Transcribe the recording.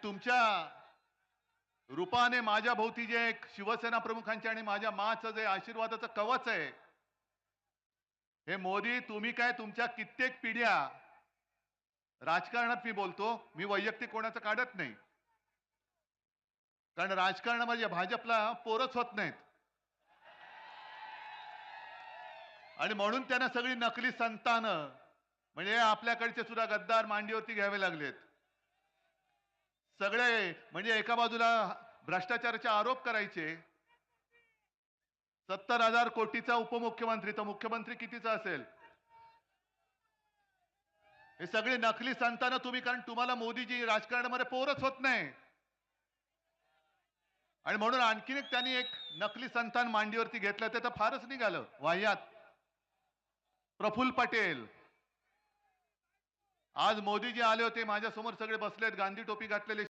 तुमच्या रूपाने माझ्या भोवती जे एक शिवसेना प्रमुखांचे आणि माझ्या माचं जे आशीर्वादाचं कवच आहे, हे मोदी तुम्ही काय तुमच्या कित्येक पिढ्या राजकारणात मी बोलतो, मी वैयक्तिक कोणाचं काढत नाही. कारण राजकारणामध्ये भाजपला पोरच होत नाहीत आणि म्हणून त्यांना सगळी नकली संतानं म्हणजे आपल्याकडचे सुद्धा गद्दार मांडीवरती घ्यावे लागलेत. सगळे म्हणजे एका बाजूला भ्रष्टाचाराचे आरोप करायचे. 70,000 कोटीचा उपमुख्यमंत्री, तर मुख्यमंत्री कितीचा असेल? हे सगळे नकली संतानं तुम्ही, कारण तुम्हाला मोदीजी राजकारणामध्ये पोरच होत नाही आणि म्हणून आणखीन एक त्यांनी एक नकली संतान मांडीवरती घेतलं, ते तर फारच निघालं वाह्यात. प्रफुल्ल पटेल. आज मोदीजी आले होते, माझ्या समोर सगळे बसलेत, गांधी टोपी घातलेले